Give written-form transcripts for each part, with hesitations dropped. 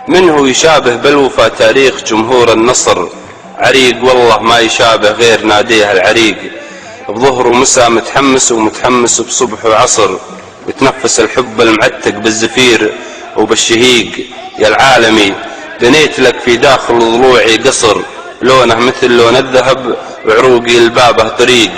منه يشابه بالوفا تاريخ جمهور النصر، عريق والله ما يشابه غير ناديه العريق، بظهر ومساء متحمس ومتحمس بصبح وعصر، يتنفس الحب المعتق بالزفير وبالشهيق. يا العالمي بنيت لك في داخل ضلوعي قصر، لونه مثل لون الذهب وعروقي البابه طريق،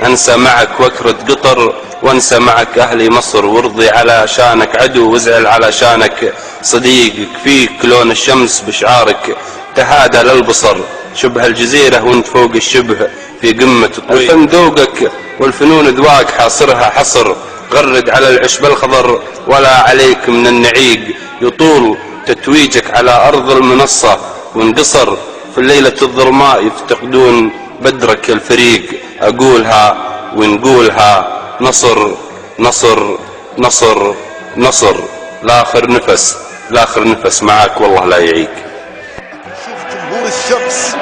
انسى معك وكرة قطر وانسى معك اهلي مصر، وارضي على شانك عدو وازعل على شانك صديق، فيك لون الشمس بشعارك تهادى للبصر، شبه الجزيرة وانت فوق الشبه في قمة الطريق. الفن ذوقك والفنون ذواق حاصرها حصر، غرد على العشب الخضر ولا عليك من النعيق، يطول تتويجك على أرض المنصة وانقصر، في الليلة الظلماء يفتقدون بدرك الفريق، أقولها ونقولها نصر نصر نصر نصر، لآخر نفس لآخر نفس معاك والله لا يعيق. شوف جمهور الشمس،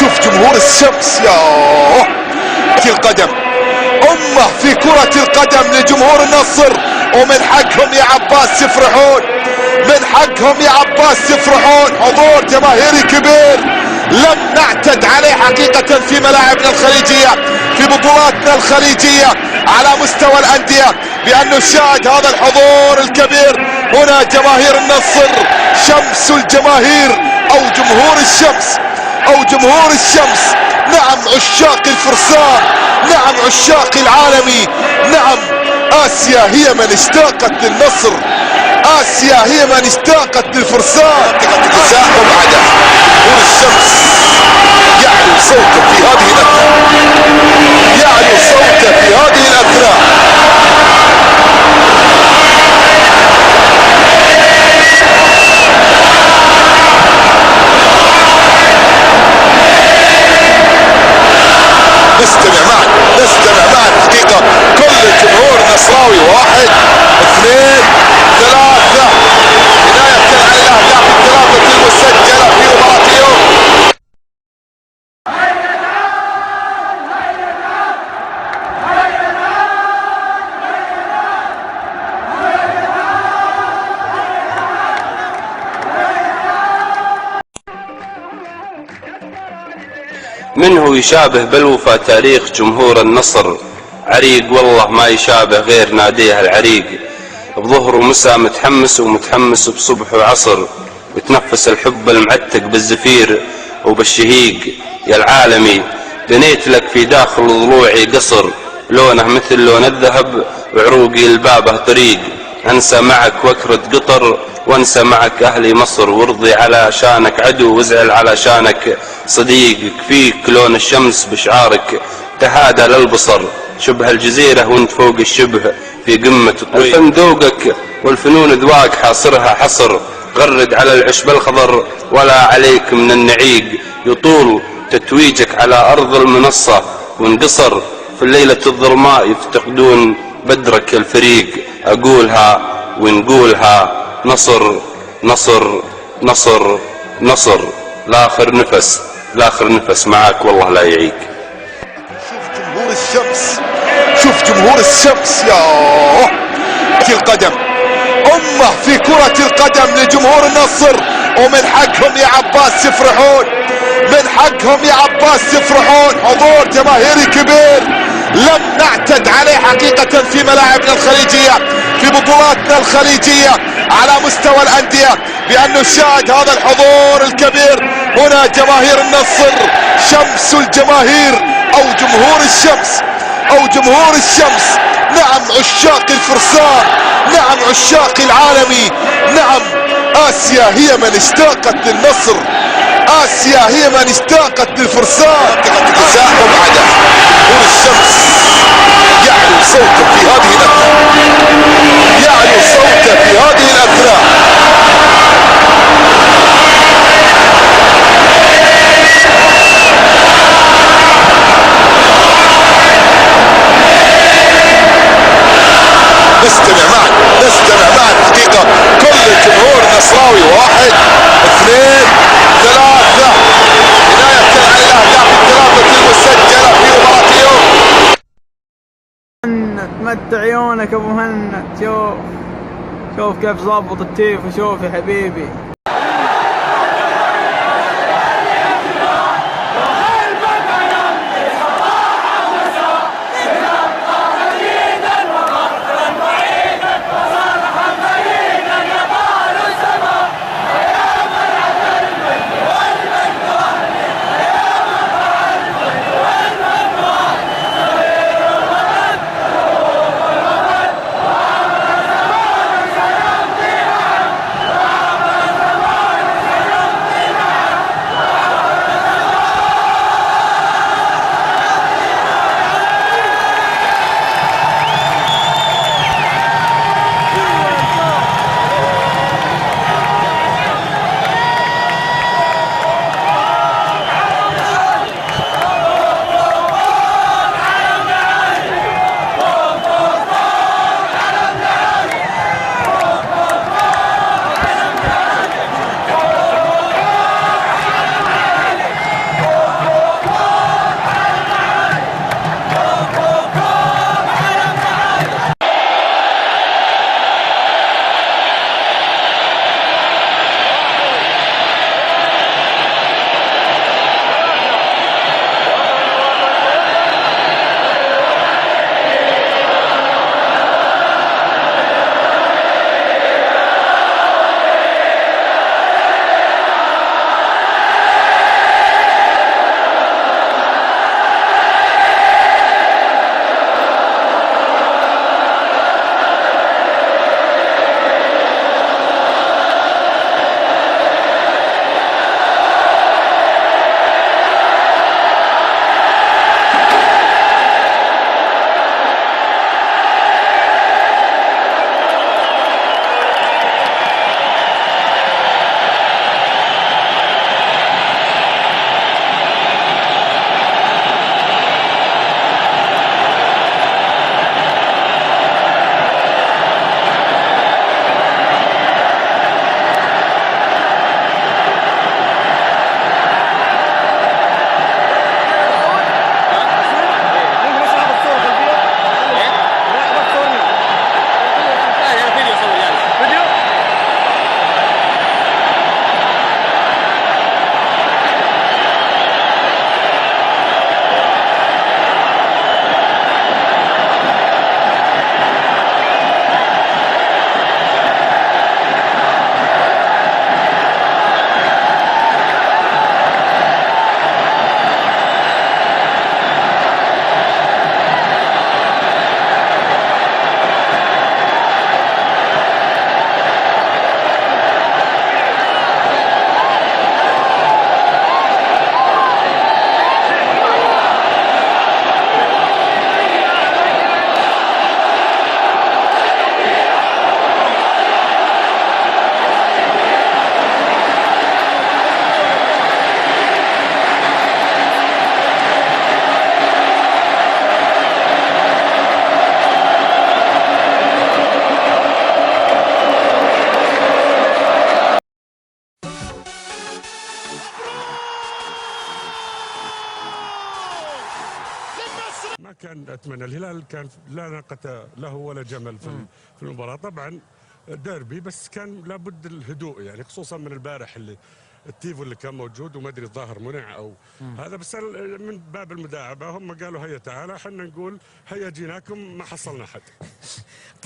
شوف جمهور الشمس، يا القدم أمه في كرة القدم لجمهور النصر، ومن حقهم يا عباس يفرحون، من حقهم يا عباس يفرحون. حضور جماهيري كبير لم نعتد عليه حقيقة في ملاعبنا الخليجية، في بطولاتنا الخليجية على مستوى الأندية، بأنه شاهد هذا الحضور الكبير. هنا جماهير النصر شمس الجماهير، أو جمهور الشمس، أو جمهور الشمس. نعم عشاق الفرسان، نعم عشاق العالمي، نعم آسيا هي من اشتاقت للنصر، آسيا هي من اشتاقت للفرسان. نزاع وبعده جمهور الشمس يعلو صوته في هذه الأثناء، يعلو صوته في هذه الأثناء. نستمع معا حقيقة كل الجمهور النصراوي. 1 2 3 بداية على الأهداف الثلاثة المسجلة في مباراة اليوم. منه يشابه بالوفا تاريخ جمهور النصر، عريق والله ما يشابه غير ناديه العريق، بظهر ومساء متحمس ومتحمس بصبح وعصر، يتنفس الحب المعتق بالزفير وبالشهيق. يا العالمي بنيت لك في داخل ضلوعي قصر، لونه مثل لون الذهب وعروقي البابه طريق، انسى معك وكرة قطر وانسى معك اهلي مصر، وارضي على شانك عدو وازعل على شانك صديق، فيك لون الشمس بشعارك تهادى للبصر، شبه الجزيرة وانت فوق الشبه في قمة الطريق. الفن ذوقك والفنون ذواق حاصرها حصر، غرد على العشب الخضر ولا عليك من النعيق، يطول تتويجك على أرض المنصة وانقصر، في الليلة الظلماء يفتقدون بدرك الفريق، أقولها ونقولها نصر نصر نصر نصر، لآخر نفس لآخر نفس معاك والله لا يعيق. شوف جمهور الشمس، شوف جمهور الشمس، يا القدم أمه في كرة القدم لجمهور النصر، ومن حقهم يا عباس يفرحون، من حقهم يا عباس يفرحون. حضور جماهيري كبير لم نعتد عليه حقيقة في ملاعبنا الخليجية، في بطولاتنا الخليجية على مستوى الأندية، بأنه شاهد هذا الحضور الكبير. هنا جماهير النصر شمس الجماهير، أو جمهور الشمس، أو جمهور الشمس. نعم عشاق الفرسان، نعم عشاق العالمي، نعم آسيا هي من اشتاقت للنصر، آسيا هي من اشتاقت للفرسان. نزاع وبعده جمهور الشمس يعلو صوته في هذه الأثناء، يعلو صوته في هذه الأثناء. نستمع معا حقيقة كل الجمهور النصراوي. 1 2 3 بداية على الأهداف الثلاثة المسجلة في مباراة اليوم. تمتع عيونك ابو مهند، شوف كيف ظابط التيف، وشوف يا حبيبي. كان اتمنى الهلال كان لا ناقه له ولا جمل في المباراه. طبعا ديربي، بس كان لابد الهدوء يعني، خصوصا من البارح اللي التيفو اللي كان موجود، وما ادري الظاهر منع او هذا، بس من باب المداعبه هم قالوا هيا تعالى، احنا نقول هيا جيناكم، ما حصلنا حد.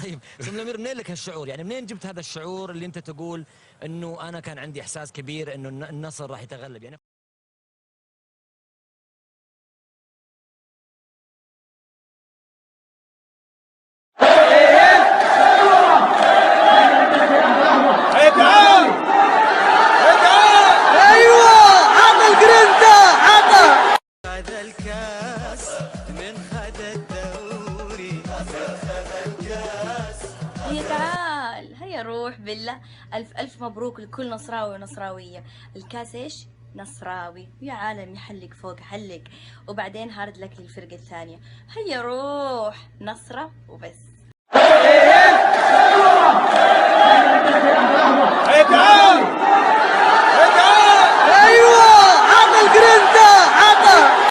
طيب سم الامير، منين لك هالشعور؟ يعني منين جبت هذا الشعور اللي انت تقول انه انا كان عندي احساس كبير انه النصر راح يتغلب يعني؟ هيا تعال، هيا روح بالله. ألف ألف مبروك لكل نصراوي ونصراوية. الكاس إيش؟ نصراوي، يا عالم يحلق فوق حلق. وبعدين هارد لك للفرقة الثانية. هيا روح نصرة وبس. هيا تعال، هيا تعال، ايوه عطى الجرينتا، عطى.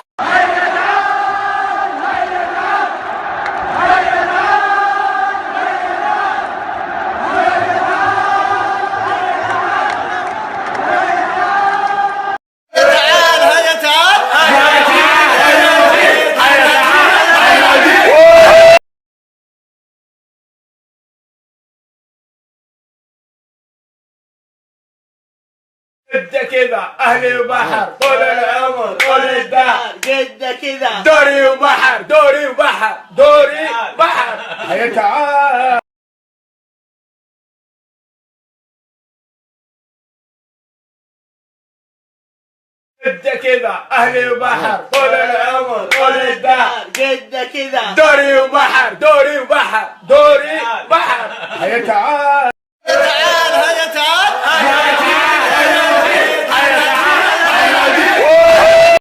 جدة كذا أهلي وبحر طول العمر طول الدهر، جدة كذا دوري وبحر دوري وبحر دوري بحر. هيا تعال. جدة كذا أهلي وبحر طول العمر طول الدهر، جدة كذا دوري وبحر دوري وبحر دوري بحر. هيا تعال.